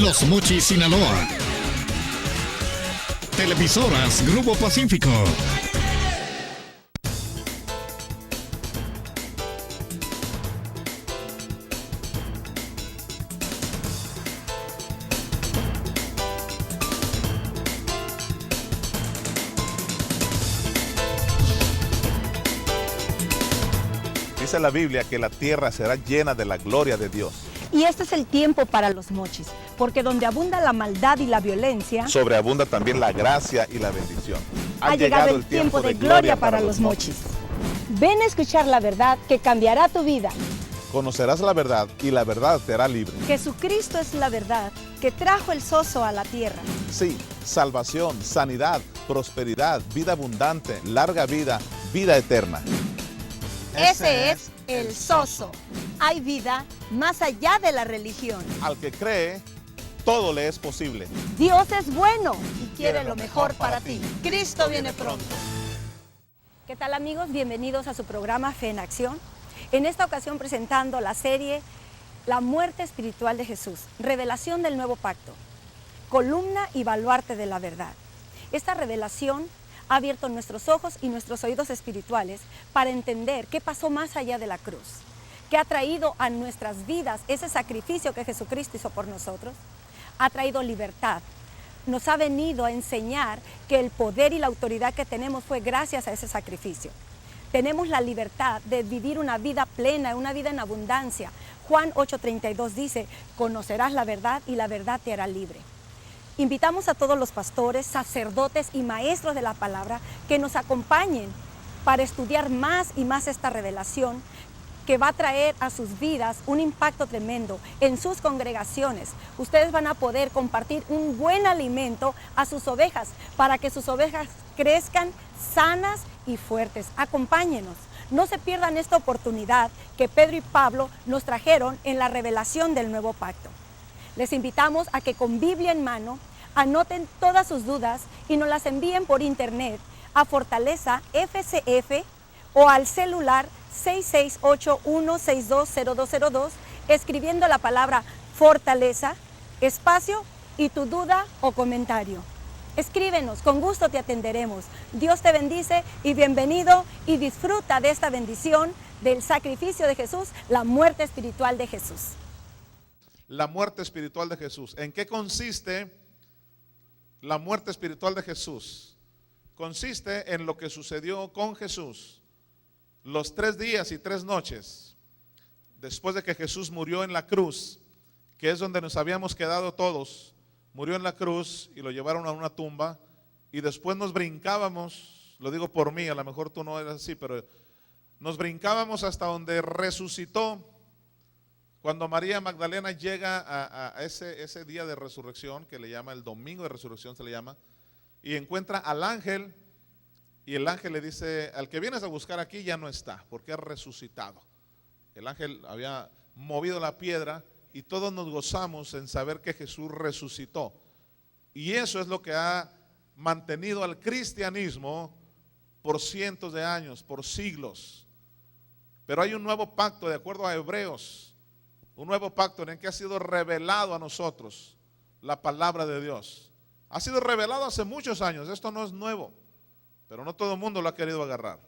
Los Mochis, Sinaloa. Televisoras Grupo Pacífico. Dice la Biblia que la tierra será llena de la gloria de Dios. Y este es el tiempo para los mochis, porque donde abunda la maldad y la violencia, sobreabunda también la gracia y la bendición. Ha llegado el tiempo de gloria para los mochis. Ven a escuchar la verdad que cambiará tu vida. Conocerás la verdad y la verdad te hará libre. Jesucristo es la verdad que trajo el soso a la tierra. Sí, salvación, sanidad, prosperidad, vida abundante, larga vida, vida eterna. Ese es el soso. Hay vida más allá de la religión. Al que cree, todo le es posible. Dios es bueno y quiere lo mejor para ti. Cristo viene pronto. ¿Qué tal, amigos? Bienvenidos a su programa Fe en Acción. En esta ocasión presentando la serie La muerte espiritual de Jesús, revelación del nuevo pacto, columna y baluarte de la verdad. Esta revelación ha abierto nuestros ojos y nuestros oídos espirituales para entender qué pasó más allá de la cruz, qué ha traído a nuestras vidas ese sacrificio que Jesucristo hizo por nosotros. Ha traído libertad, nos ha venido a enseñar que el poder y la autoridad que tenemos fue gracias a ese sacrificio. Tenemos la libertad de vivir una vida plena, una vida en abundancia. Juan 8:32 dice, conocerás la verdad y la verdad te hará libre. Invitamos a todos los pastores, sacerdotes y maestros de la palabra que nos acompañen para estudiar más y más esta revelación que va a traer a sus vidas un impacto tremendo en sus congregaciones. Ustedes van a poder compartir un buen alimento a sus ovejas para que sus ovejas crezcan sanas y fuertes. Acompáñenos. No se pierdan esta oportunidad que Pedro y Pablo nos trajeron en la revelación del nuevo pacto. Les invitamos a que con Biblia en mano anoten todas sus dudas y nos las envíen por internet a Fortaleza FCF o al celular 6681620202 escribiendo la palabra Fortaleza, espacio y tu duda o comentario. Escríbenos, con gusto te atenderemos. Dios te bendice y bienvenido y disfruta de esta bendición del sacrificio de Jesús, la muerte espiritual de Jesús. La muerte espiritual de Jesús. ¿En qué consiste la muerte espiritual de Jesús? Consiste en lo que sucedió con Jesús los 3 días y 3 noches después de que Jesús murió en la cruz, que es donde nos habíamos quedado todos. Murió en la cruz y lo llevaron a una tumba y después nos brincábamos, lo digo por mí, a lo mejor tú no eres así, pero nos brincábamos hasta donde resucitó. Cuando María Magdalena llega a ese día de resurrección, que le llama el domingo de resurrección se le llama, y encuentra al ángel, y el ángel le dice, al que vienes a buscar aquí ya no está, porque ha resucitado. El ángel había movido la piedra y todos nos gozamos en saber que Jesús resucitó. Y eso es lo que ha mantenido al cristianismo por cientos de años, por siglos. Pero hay un nuevo pacto, de acuerdo a Hebreos, un nuevo pacto en el que ha sido revelado a nosotros la palabra de Dios. Ha sido revelado hace muchos años, esto no es nuevo, pero no todo el mundo lo ha querido agarrar.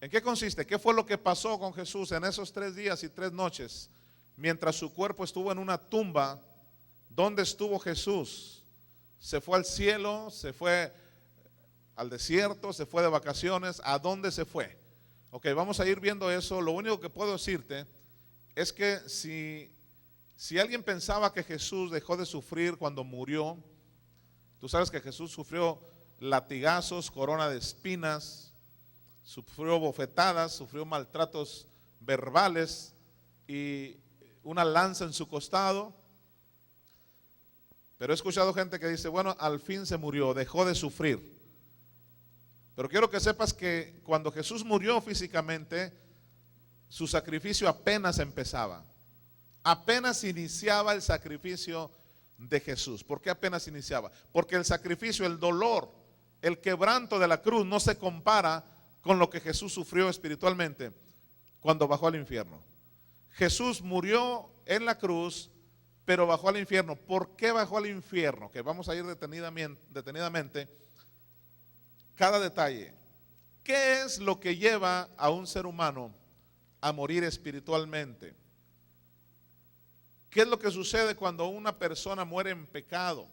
¿En qué consiste? ¿Qué fue lo que pasó con Jesús en esos 3 días y 3 noches? Mientras su cuerpo estuvo en una tumba, ¿dónde estuvo Jesús? Se fue al cielo, se fue al desierto, se fue de vacaciones. ¿A dónde se fue? Ok, vamos a ir viendo eso. Lo único que puedo decirte es que si alguien pensaba que Jesús dejó de sufrir cuando murió, tú sabes que Jesús sufrió latigazos, corona de espinas, sufrió bofetadas, sufrió maltratos verbales y una lanza en su costado. Pero he escuchado gente que dice, bueno, al fin se murió, dejó de sufrir. Pero quiero que sepas que cuando Jesús murió físicamente, su sacrificio apenas empezaba. Apenas iniciaba el sacrificio de Jesús. ¿Por qué apenas iniciaba? Porque el sacrificio, el dolor, el quebranto de la cruz no se compara con lo que Jesús sufrió espiritualmente cuando bajó al infierno. Jesús murió en la cruz pero bajó al infierno. ¿Por qué bajó al infierno? Que vamos a ir detenidamente cada detalle. ¿Qué es lo que lleva a un ser humano a morir espiritualmente? ¿Qué es lo que sucede cuando una persona muere en pecado?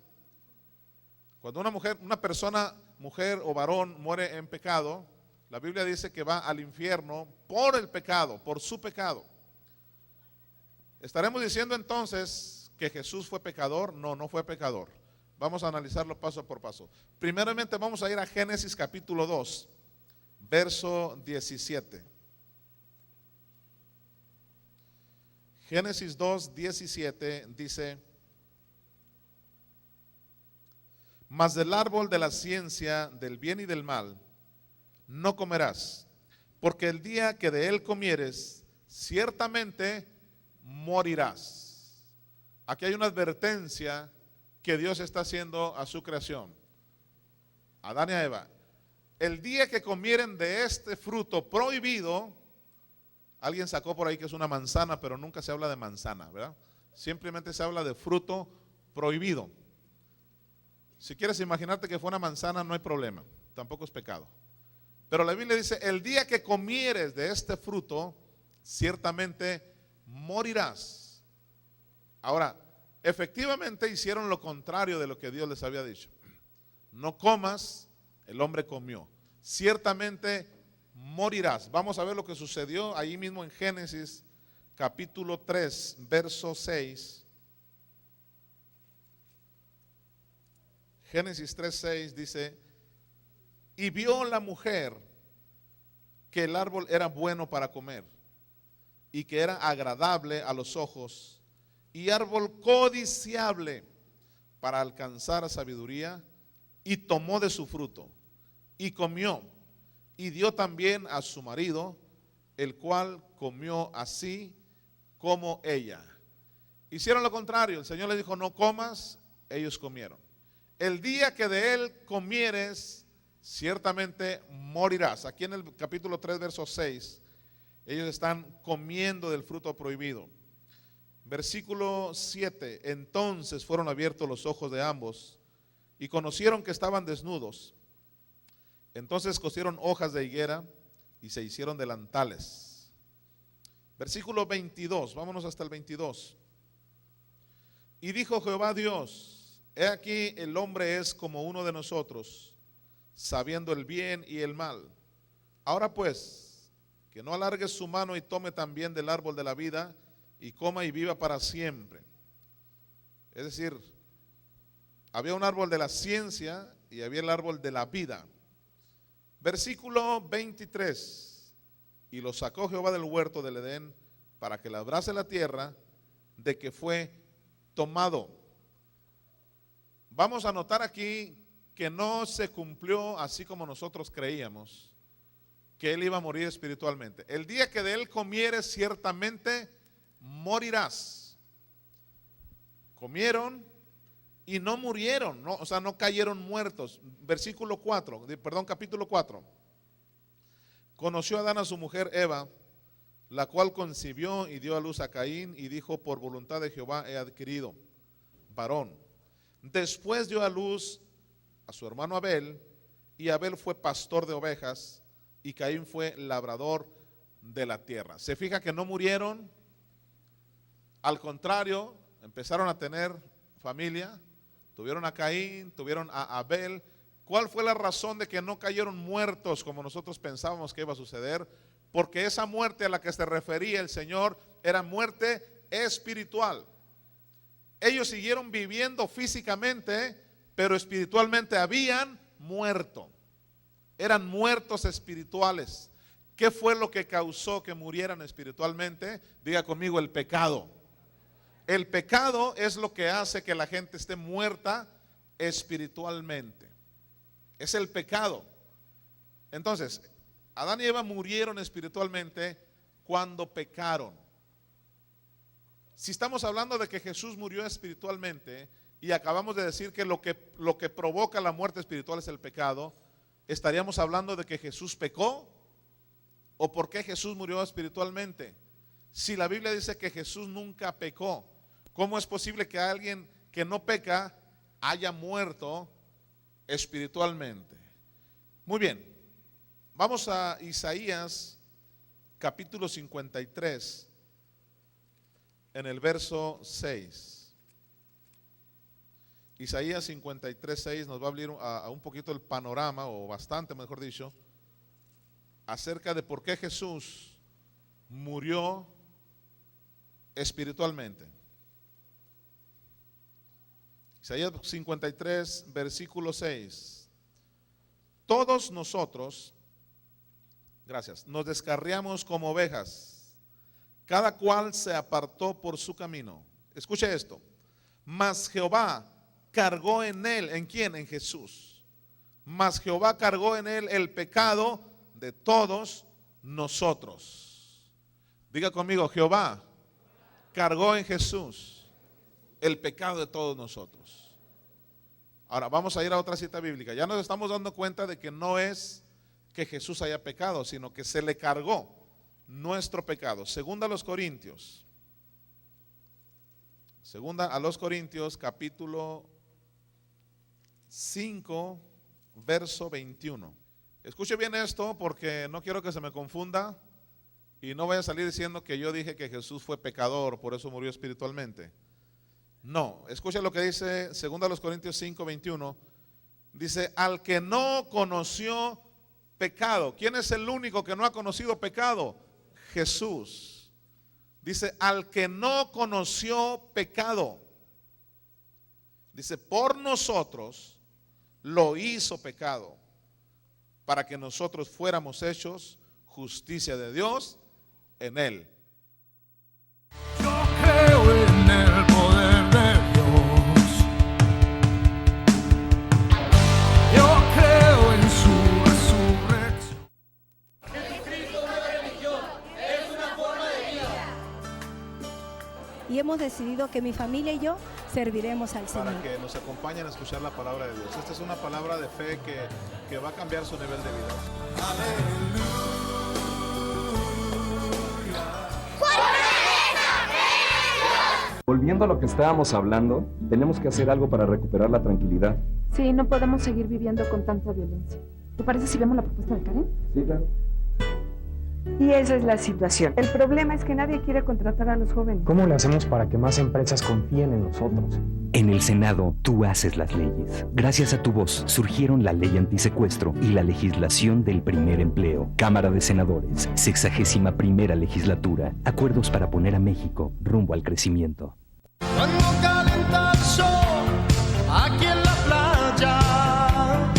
Cuando una persona, mujer o varón, muere en pecado, la Biblia dice que va al infierno por el pecado, por su pecado. ¿Estaremos diciendo entonces que Jesús fue pecador? No, no fue pecador. Vamos a analizarlo paso por paso. Primeramente vamos a ir a Génesis capítulo 2, verso 17. Génesis 2, 17 dice: mas del árbol de la ciencia del bien y del mal no comerás, porque el día que de él comieres, ciertamente morirás. Aquí hay una advertencia que Dios está haciendo a su creación, a Adán y a Eva. El día que comieren de este fruto prohibido, alguien sacó por ahí que es una manzana, pero nunca se habla de manzana, ¿verdad? Simplemente se habla de fruto prohibido. Si quieres imaginarte que fue una manzana, no hay problema, tampoco es pecado. Pero la Biblia dice, el día que comieres de este fruto, ciertamente morirás. Ahora, efectivamente hicieron lo contrario de lo que Dios les había dicho. No comas, el hombre comió. Ciertamente morirás. Vamos a ver lo que sucedió ahí mismo en Génesis capítulo 3, verso 6. Génesis 3:6 dice: y vio la mujer que el árbol era bueno para comer y que era agradable a los ojos y árbol codiciable para alcanzar sabiduría, y tomó de su fruto y comió y dio también a su marido, el cual comió así como ella. Hicieron lo contrario. El Señor le dijo: no comas, ellos comieron. El día que de él comieres, ciertamente morirás. Aquí en el capítulo 3, verso 6, ellos están comiendo del fruto prohibido. Versículo 7, entonces fueron abiertos los ojos de ambos y conocieron que estaban desnudos. Entonces cosieron hojas de higuera y se hicieron delantales. Versículo 22, vámonos hasta el 22. Y dijo Jehová Dios: he aquí el hombre es como uno de nosotros, sabiendo el bien y el mal. Ahora pues, que no alargue su mano y tome también del árbol de la vida y coma y viva para siempre. Es decir, había un árbol de la ciencia y había el árbol de la vida. Versículo 23, y lo sacó Jehová del huerto del Edén para que labrase la tierra, de que fue tomado. Vamos a notar aquí que no se cumplió así como nosotros creíamos, que él iba a morir espiritualmente. El día que de él comieres, ciertamente morirás. Comieron y no murieron, no, o sea, no cayeron muertos. Versículo 4, capítulo 4. Conoció Adán a su mujer Eva, la cual concibió y dio a luz a Caín, y dijo: por voluntad de Jehová he adquirido varón. Después dio a luz a su hermano Abel, y Abel fue pastor de ovejas, y Caín fue labrador de la tierra. Se fija que no murieron, al contrario, empezaron a tener familia, tuvieron a Caín, tuvieron a Abel. ¿Cuál fue la razón de que no cayeron muertos como nosotros pensábamos que iba a suceder? Porque esa muerte a la que se refería el Señor era muerte espiritual. Ellos siguieron viviendo físicamente, pero espiritualmente habían muerto. Eran muertos espirituales. ¿Qué fue lo que causó que murieran espiritualmente? Diga conmigo: el pecado. El pecado es lo que hace que la gente esté muerta espiritualmente. Es el pecado. Entonces, Adán y Eva murieron espiritualmente cuando pecaron. Si estamos hablando de que Jesús murió espiritualmente y acabamos de decir que lo que provoca la muerte espiritual es el pecado, ¿estaríamos hablando de que Jesús pecó? ¿O por qué Jesús murió espiritualmente? Si la Biblia dice que Jesús nunca pecó, ¿Cómo es posible que alguien que no peca haya muerto espiritualmente? Muy bien, vamos a Isaías capítulo 53 en el verso 6. Isaías 53, 6 nos va a abrir a un poquito el panorama, o bastante mejor dicho, acerca de por qué Jesús murió espiritualmente. Isaías 53, versículo 6. Todos nosotros, gracias, nos descarriamos como ovejas, cada cual se apartó por su camino. Escuche esto. Mas Jehová cargó en él, ¿en quién? En Jesús. Mas Jehová cargó en él el pecado de todos nosotros. Diga conmigo, Jehová cargó en Jesús el pecado de todos nosotros. Ahora vamos a ir a otra cita bíblica. Ya nos estamos dando cuenta de que no es que Jesús haya pecado, sino que se le cargó nuestro pecado. Segunda a los Corintios. Segunda a los Corintios, capítulo 5, verso 21. Escuche bien esto porque no quiero que se me confunda y no vaya a salir diciendo que yo dije que Jesús fue pecador, por eso murió espiritualmente. No, escuche lo que dice segunda a los Corintios 5, 21. Dice, al que no conoció pecado. ¿Quién es el único que no ha conocido pecado? Jesús. Dice, al que no conoció pecado. Dice, por nosotros lo hizo pecado, para que nosotros fuéramos hechos justicia de Dios en él. Yo creo en el poder de Dios. Yo creo en su resurrección. Y hemos decidido que mi familia y yo serviremos al Para Señor. que nos acompañen a escuchar la palabra de Dios. Esta es una palabra de fe que va a cambiar su nivel de vida. Volviendo a lo que estábamos hablando, tenemos que hacer algo para recuperar la tranquilidad. Sí, no podemos seguir viviendo con tanta violencia. ¿Te parece si vemos la propuesta de Karen? Sí, claro. Y esa es la situación. El problema es que nadie quiere contratar a los jóvenes. ¿Cómo le hacemos para que más empresas confíen en nosotros? En el Senado, tú haces las leyes. Gracias a tu voz, surgieron la ley antisecuestro y la legislación del primer empleo. Cámara de Senadores, 61ª legislatura. Acuerdos para poner a México rumbo al crecimiento. Cuando calienta el sol aquí en la playa,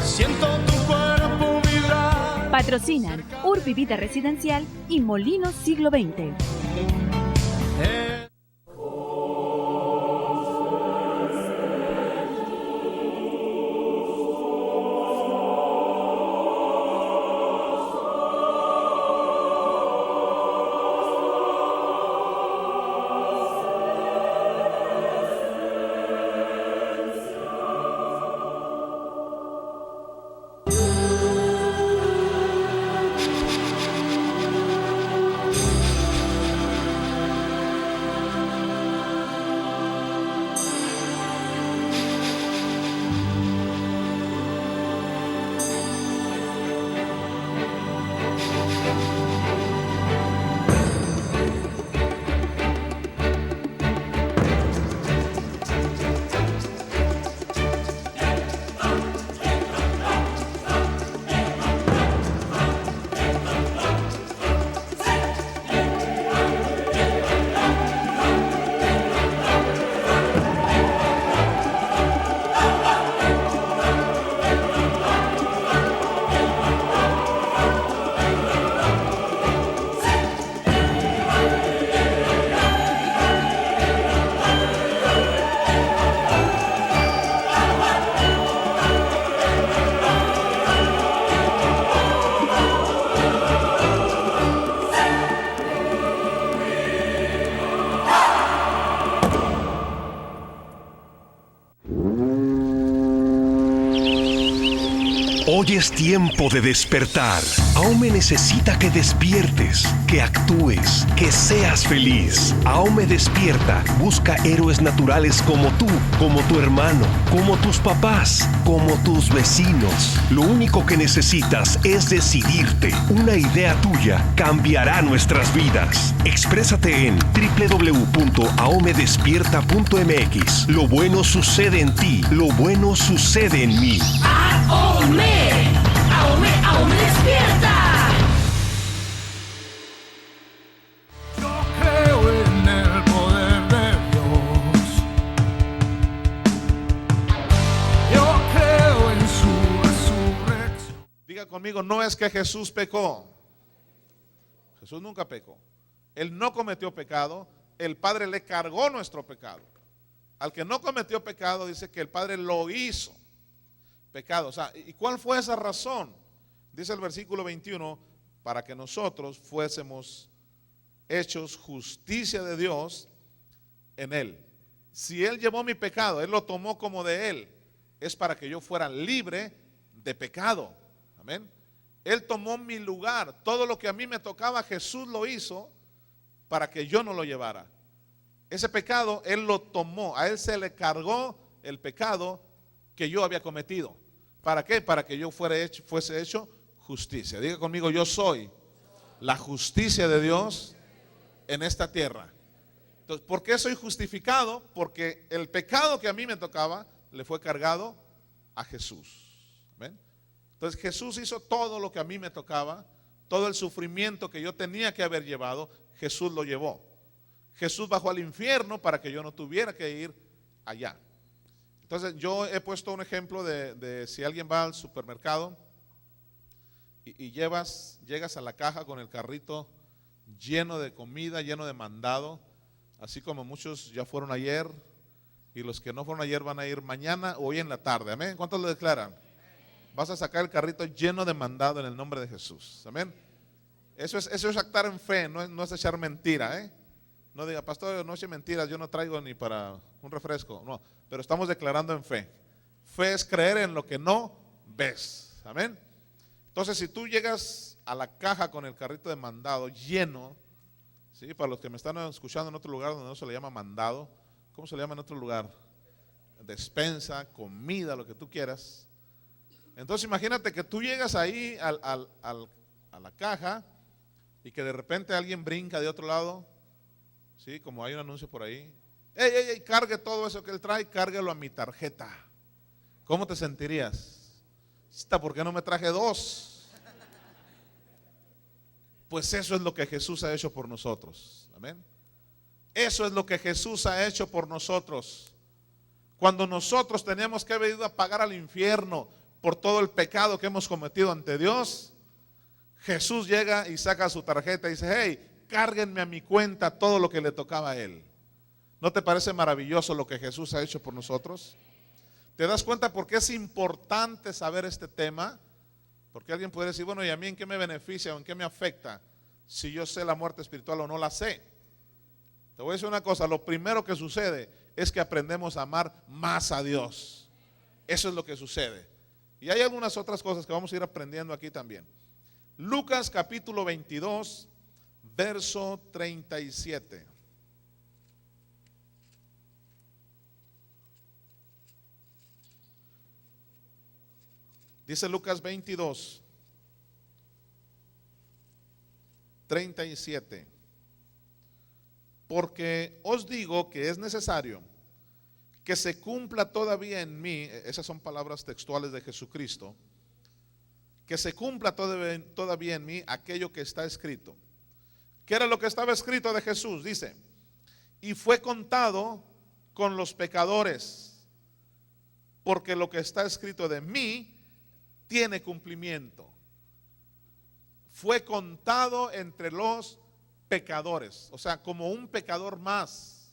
siento tu cuerpo vibrar. Patrocinan Urbi Vida Residencial y Molinos Siglo XX. Hoy es tiempo de despertar. Aume necesita que despiertes, que actúes, que seas feliz. Aume despierta. Busca héroes naturales como tú, como tu hermano, como tus papás, como tus vecinos. Lo único que necesitas es decidirte. Una idea tuya cambiará nuestras vidas. Exprésate en www.aomedespierta.mx. Lo bueno sucede en ti. Lo bueno sucede en mí. ¡Ahome! ¡Ahome! ¡Ahome despierta! Yo creo en el poder de Dios. Yo creo en su resurrección. Diga conmigo, no es que Jesús pecó. Jesús nunca pecó. Él no cometió pecado. El Padre le cargó nuestro pecado. Al que no cometió pecado dice que el Padre lo hizo pecado. O sea, ¿y cuál fue esa razón? Dice el versículo 21, para que nosotros fuésemos hechos justicia de Dios en Él. Si Él llevó mi pecado, Él lo tomó como de Él, es para que yo fuera libre de pecado. Amén. Él tomó mi lugar. Todo lo que a mí me tocaba, Jesús lo hizo para que yo no lo llevara. Ese pecado Él lo tomó. A Él se le cargó el pecado que yo había cometido. ¿Para qué? Para que yo fuese hecho justicia. Diga conmigo, yo soy la justicia de Dios en esta tierra. Entonces, ¿por qué soy justificado? Porque el pecado que a mí me tocaba le fue cargado a Jesús. ¿Ven? Entonces Jesús hizo todo lo que a mí me tocaba, todo el sufrimiento que yo tenía que haber llevado, Jesús lo llevó. Jesús bajó al infierno para que yo no tuviera que ir allá. Entonces yo he puesto un ejemplo de si alguien va al supermercado y llegas a la caja con el carrito lleno de comida, lleno de mandado, así como muchos ya fueron ayer y los que no fueron ayer van a ir mañana o hoy en la tarde. Amén. ¿Cuántos lo declaran? Vas a sacar el carrito lleno de mandado en el nombre de Jesús. Amén. Eso es actar en fe, no es echar mentira, No diga, pastor, no eche mentiras, yo no traigo ni para un refresco. No, pero estamos declarando en fe. Fe es creer en lo que no ves. Amén. Entonces, si tú llegas a la caja con el carrito de mandado lleno, ¿sí? Para los que me están escuchando en otro lugar donde no se le llama mandado, ¿cómo se le llama en otro lugar? Despensa, comida, lo que tú quieras. Entonces, imagínate que tú llegas ahí a la caja y que de repente alguien brinca de otro lado. Sí, como hay un anuncio por ahí. ¡Ey! Cargue todo eso que él trae, cárguelo a mi tarjeta. ¿Cómo te sentirías? ¿Por qué no me traje dos? Pues eso es lo que Jesús ha hecho por nosotros. Amén. Eso es lo que Jesús ha hecho por nosotros. Cuando nosotros teníamos que haber ido a pagar al infierno por todo el pecado que hemos cometido ante Dios, Jesús llega y saca su tarjeta y dice, hey, cárguenme a mi cuenta todo lo que le tocaba a Él. ¿No te parece maravilloso lo que Jesús ha hecho por nosotros? ¿Te das cuenta por qué es importante saber este tema? Porque alguien puede decir, bueno, ¿y a mí en qué me beneficia o en qué me afecta si yo sé la muerte espiritual o no la sé? Te voy a decir una cosa, lo primero que sucede es que aprendemos a amar más a Dios. Eso es lo que sucede. Y hay algunas otras cosas que vamos a ir aprendiendo aquí también. Lucas capítulo 22, verso 37. Dice Lucas 22, 37. Porque os digo que es necesario que se cumpla todavía en mí, esas son palabras textuales de Jesucristo, que se cumpla todavía en mí aquello que está escrito. ¿Qué era lo que estaba escrito de Jesús? Dice, y fue contado con los pecadores, porque lo que está escrito de mí tiene cumplimiento. Fue contado entre los pecadores, o sea, como un pecador más.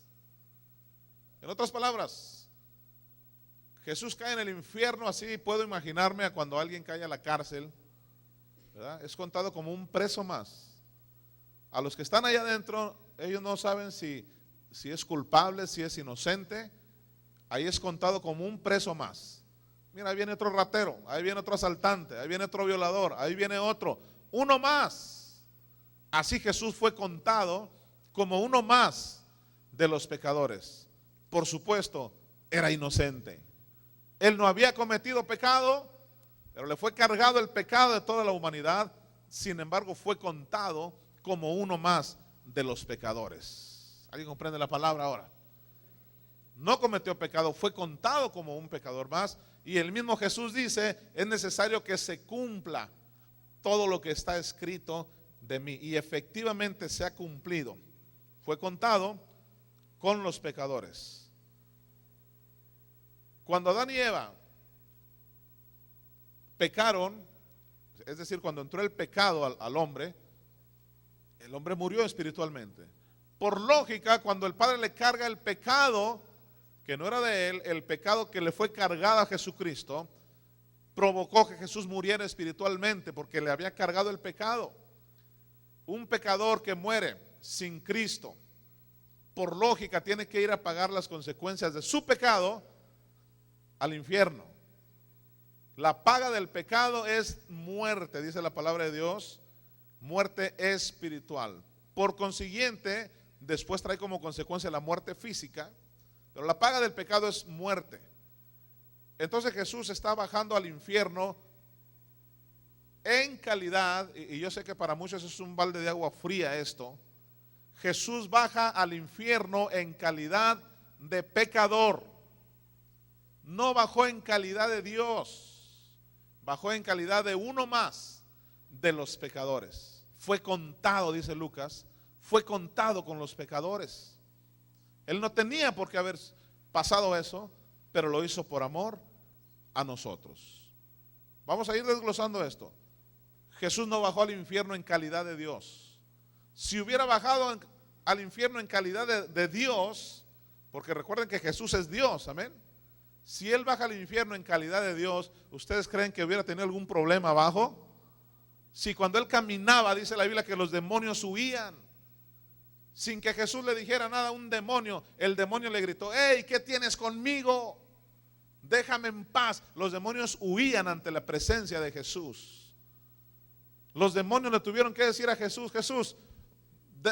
En otras palabras, Jesús cae en el infierno, así puedo imaginarme a cuando alguien cae a la cárcel, ¿verdad? Es contado como un preso más. A los que están allá adentro, ellos no saben si es culpable, si es inocente. Ahí es contado como un preso más. Mira, ahí viene otro ratero, ahí viene otro asaltante, ahí viene otro violador, ahí viene otro, uno más. Así Jesús fue contado como uno más de los pecadores. Por supuesto, era inocente. Él no había cometido pecado, pero le fue cargado el pecado de toda la humanidad. Sin embargo, fue contado como uno más de los pecadores. ¿Alguien comprende la palabra ahora? No cometió pecado, fue contado como un pecador más. Y el mismo Jesús dice, es necesario que se cumpla todo lo que está escrito de mí. Y efectivamente se ha cumplido. Fue contado con los pecadores. Cuando Adán y Eva pecaron, es decir, cuando entró el pecado al hombre, el hombre murió espiritualmente. Por lógica, cuando el Padre le carga el pecado que no era de él, el pecado que le fue cargado a Jesucristo, provocó que Jesús muriera espiritualmente porque le había cargado el pecado. Un pecador que muere sin Cristo, por lógica, tiene que ir a pagar las consecuencias de su pecado al infierno. La paga del pecado es muerte, dice la palabra de Dios, muerte espiritual. Por consiguiente, después trae como consecuencia la muerte física, pero la paga del pecado es muerte. Entonces Jesús está bajando al infierno en calidad, y yo sé que para muchos es un balde de agua fría esto. Jesús baja al infierno en calidad de pecador. No bajó en calidad de Dios, bajó en calidad de uno más de los pecadores. Fue contado, dice Lucas, fue contado con los pecadores. Él no tenía por qué haber pasado eso, pero lo hizo por amor a nosotros. Vamos a ir desglosando esto. Jesús no bajó al infierno en calidad de Dios. Si hubiera bajado al infierno en calidad de Dios, porque recuerden que Jesús es Dios, amén. Si Él baja al infierno en calidad de Dios, ¿ustedes creen que hubiera tenido algún problema abajo? Si cuando Él caminaba, dice la Biblia que los demonios huían. Sin que Jesús le dijera nada a un demonio, el demonio le gritó: ¡Hey! ¿Qué tienes conmigo? Déjame en paz. Los demonios huían ante la presencia de Jesús. Los demonios le tuvieron que decir a Jesús: Jesús,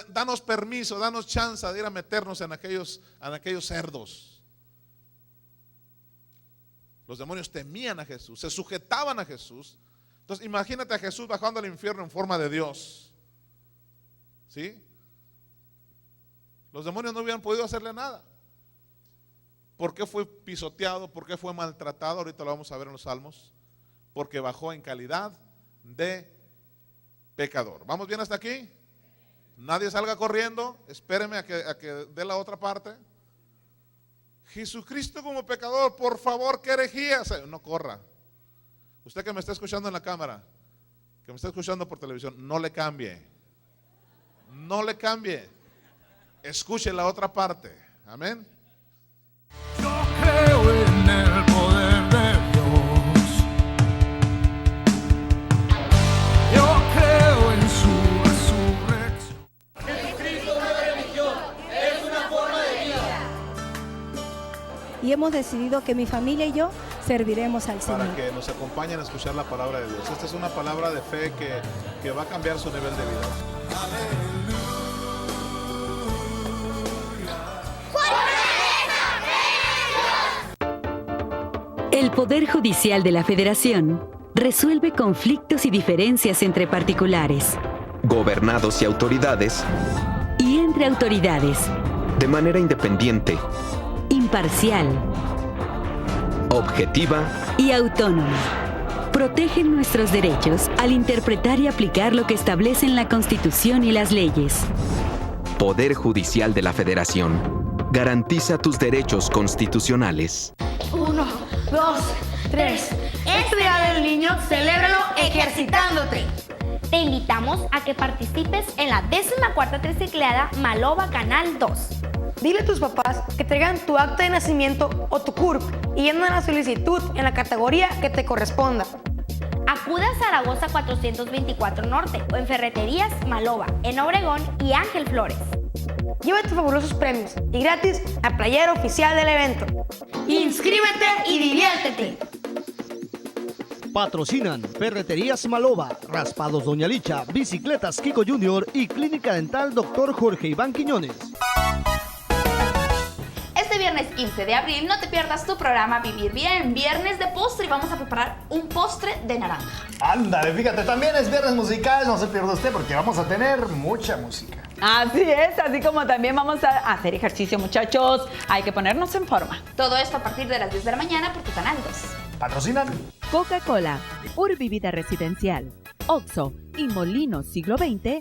danos permiso, danos chance de ir a meternos en aquellos cerdos. Los demonios temían a Jesús, se sujetaban a Jesús. Entonces imagínate a Jesús bajando al infierno en forma de Dios. ¿Sí? Los demonios no hubieran podido hacerle nada. ¿Por qué fue pisoteado? ¿Por qué fue maltratado? Ahorita lo vamos a ver en los Salmos. Porque bajó en calidad de pecador. ¿Vamos bien hasta aquí? Nadie salga corriendo. Espéreme a que dé la otra parte. Jesucristo como pecador, por favor, ¿qué herejía? No corra. Usted que me está escuchando en la cámara, que me está escuchando por televisión, no le cambie. No le cambie. Escuche la otra parte. Amén. Yo creo en el poder de Dios. Yo creo en su resurrección. Jesucristo no es religión, es una forma de vida. Y hemos decidido que mi familia y yo serviremos al Señor. Para que nos acompañen a escuchar la palabra de Dios. Esta es una palabra de fe que va a cambiar su nivel de vida. El Poder Judicial de la Federación resuelve conflictos y diferencias entre particulares, Gobernados y autoridades, y entre autoridades, de manera independiente, imparcial objetiva y autónoma. Protegen nuestros derechos al interpretar y aplicar lo que establecen la Constitución y las leyes. Poder Judicial de la Federación. Garantiza tus derechos constitucionales. 1, 2, 3. Este Día del Niño, celébralo ejercitándote. Te invitamos a que participes en la 14ª tricicleada Maloba Canal 2. Dile a tus papás que traigan tu acta de nacimiento o tu CURP y llenen la solicitud en la categoría que te corresponda. Acude a Zaragoza 424 Norte o en Ferreterías Maloba, en Obregón y Ángel Flores. Lleva tus fabulosos premios y gratis a playera oficial del evento. ¡Inscríbete y diviértete! Patrocinan Ferreterías Maloba, Raspados Doña Licha, Bicicletas Kiko Jr. y Clínica Dental Dr. Jorge Iván Quiñones. Este viernes 15 de abril no te pierdas tu programa Vivir Bien, viernes de postre, y vamos a preparar un postre de naranja. Ándale, fíjate, también es viernes musical, no se pierda usted porque vamos a tener mucha música. Así es, así como también vamos a hacer ejercicio, muchachos. Hay que ponernos en forma. Todo esto a partir de las 10 de la mañana por tu canal 2. Patrocinan Coca-Cola, Urbivida Residencial, Oxxo y Molinos Siglo XX.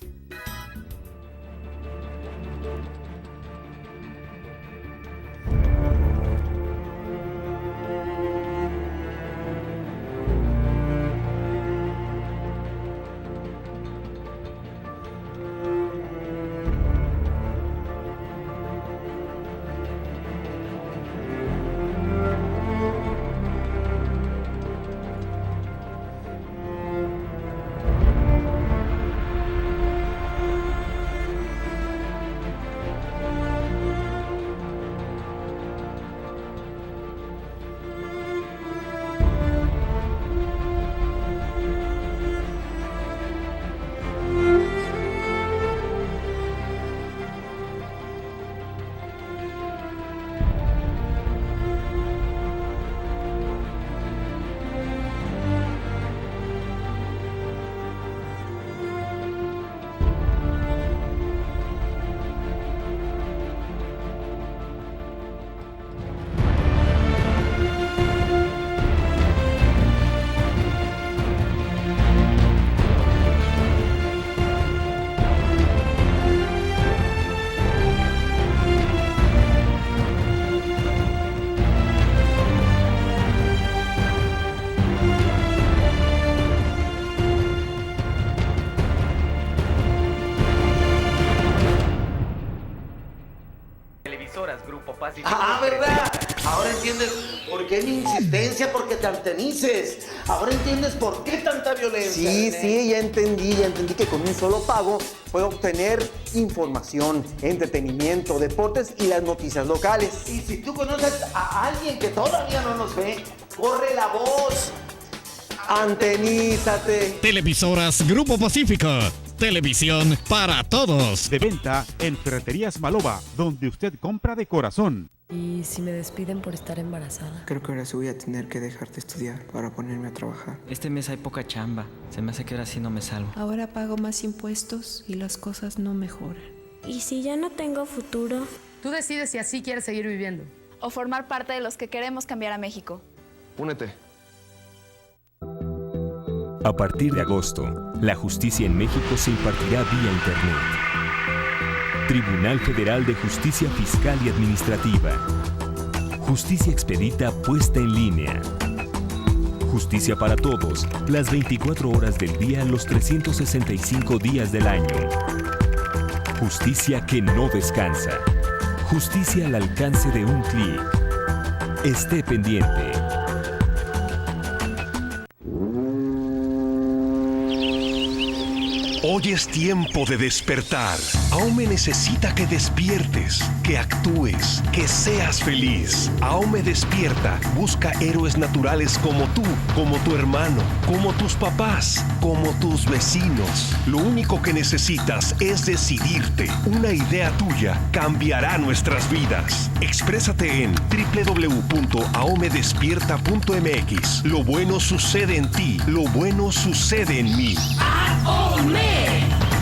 ¿Verdad? Ahora entiendes por qué mi insistencia, porque te antenices. Ahora entiendes por qué tanta violencia. Sí, ya entendí que con un solo pago puedo obtener información, entretenimiento, deportes y las noticias locales. Y si tú conoces a alguien que todavía no nos ve, corre la voz. Antenízate. Televisoras Grupo Pacífico. Televisión para todos. De venta en Ferreterías Maloba, donde usted compra de corazón. ¿Y si me despiden por estar embarazada? Creo que ahora sí voy a tener que dejar de estudiar para ponerme a trabajar. Este mes hay poca chamba. Se me hace que ahora sí no me salvo. Ahora pago más impuestos y las cosas no mejoran. ¿Y si ya no tengo futuro? Tú decides si así quieres seguir viviendo. O formar parte de los que queremos cambiar a México. Únete. A partir de agosto, la justicia en México se impartirá vía Internet. Tribunal Federal de Justicia Fiscal y Administrativa. Justicia expedita puesta en línea. Justicia para todos, las 24 horas del día, los 365 días del año. Justicia que no descansa. Justicia al alcance de un clic. Esté pendiente. Hoy es tiempo de despertar. Aume necesita que despiertes, que actúes, que seas feliz. Aume despierta. Busca héroes naturales como tú, como tu hermano, como tus papás, como tus vecinos. Lo único que necesitas es decidirte. Una idea tuya cambiará nuestras vidas. Exprésate en www.aomedespierta.mx. Lo bueno sucede en ti. Lo bueno sucede en mí. ¡Ahome!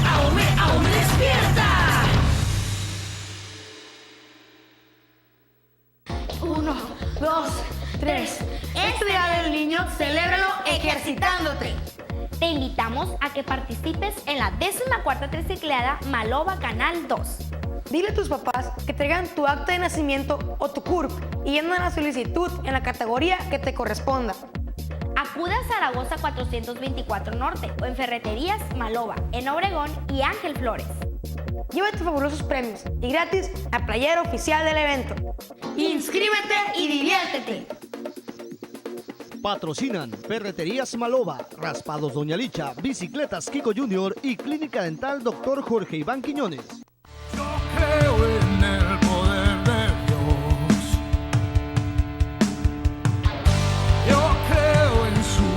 ¡Ahome! ¡Ahome despierta! 1, 2, 3. Este Día del Niño, celébralo ejercitándote. Te invitamos a que participes en la 14ª Tricicleada Maloba Canal 2. Dile a tus papás que traigan tu acta de nacimiento o tu CURP y llena la solicitud en la categoría que te corresponda. Acude a Zaragoza 424 Norte o en Ferreterías Maloba, en Obregón y Ángel Flores. Llévate fabulosos premios y gratis la playera oficial del evento. ¡Inscríbete y diviértete! Patrocinan Ferreterías Maloba, Raspados Doña Licha, Bicicletas Kiko Jr. y Clínica Dental Dr. Jorge Iván Quiñones. Yo creo en el poder de Dios. Yo creo en su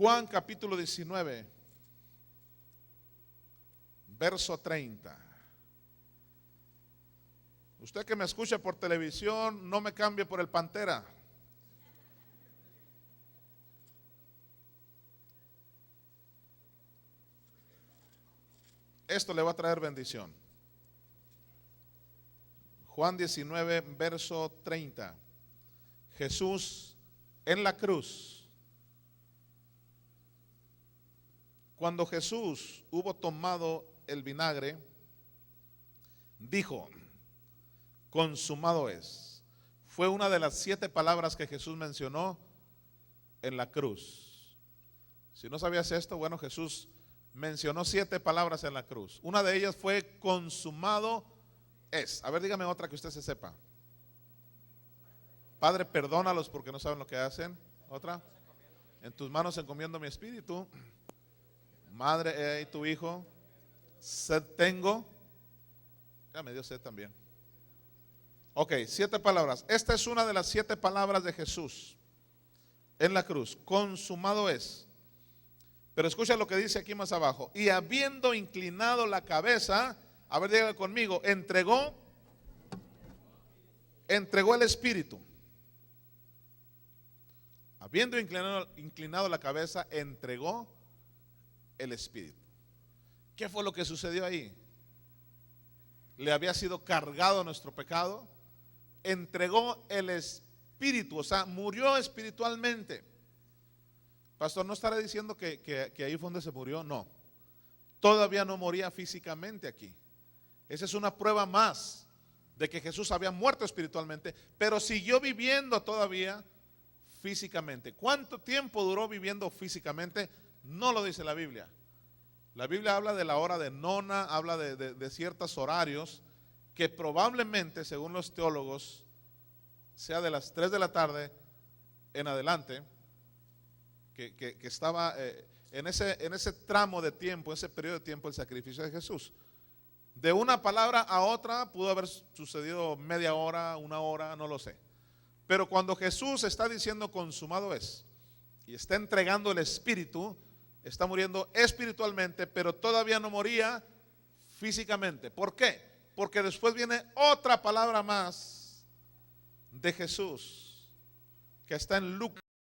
Juan capítulo 19, verso 30. Usted que me escucha por televisión, no me cambie por el Pantera. Esto le va a traer bendición. Juan 19, verso 30. Jesús en la cruz. Cuando Jesús hubo tomado el vinagre, dijo: consumado es. Fue una de las 7 palabras que Jesús mencionó en la cruz. Si no sabías esto, bueno, Jesús mencionó 7 palabras en la cruz. Una de ellas fue consumado es. A ver, dígame otra que usted se sepa. Padre, perdónalos porque no saben lo que hacen. Otra. En tus manos encomiendo mi espíritu. Madre, tu hijo. Sed tengo. Ya me dio sed también. Ok, 7 palabras. Esta es una de las 7 palabras de Jesús en la cruz. Consumado es. Pero escucha lo que dice aquí más abajo. Y habiendo inclinado la cabeza, a ver, dígale conmigo, entregó el espíritu. Habiendo inclinado la cabeza, entregó el espíritu. ¿Qué fue lo que sucedió ahí? Le había sido cargado nuestro pecado, entregó el espíritu, o sea, murió espiritualmente. Pastor, ¿no estará diciendo que ahí fue donde se murió? No, todavía no moría físicamente aquí. Esa es una prueba más de que Jesús había muerto espiritualmente, pero siguió viviendo todavía físicamente. ¿Cuánto tiempo duró viviendo físicamente? No lo dice la Biblia. La Biblia habla de la hora de nona, habla de ciertos horarios que probablemente, según los teólogos, sea de las 3 de la tarde en adelante, que estaba en ese tramo de tiempo, ese periodo de tiempo, el sacrificio de Jesús. De una palabra a otra pudo haber sucedido media hora, 1 hora, no lo sé. Pero cuando Jesús está diciendo consumado es, y está entregando el espíritu, está muriendo espiritualmente, pero todavía no moría físicamente. ¿Por qué? Porque después viene otra palabra más de Jesús, que está en Lucas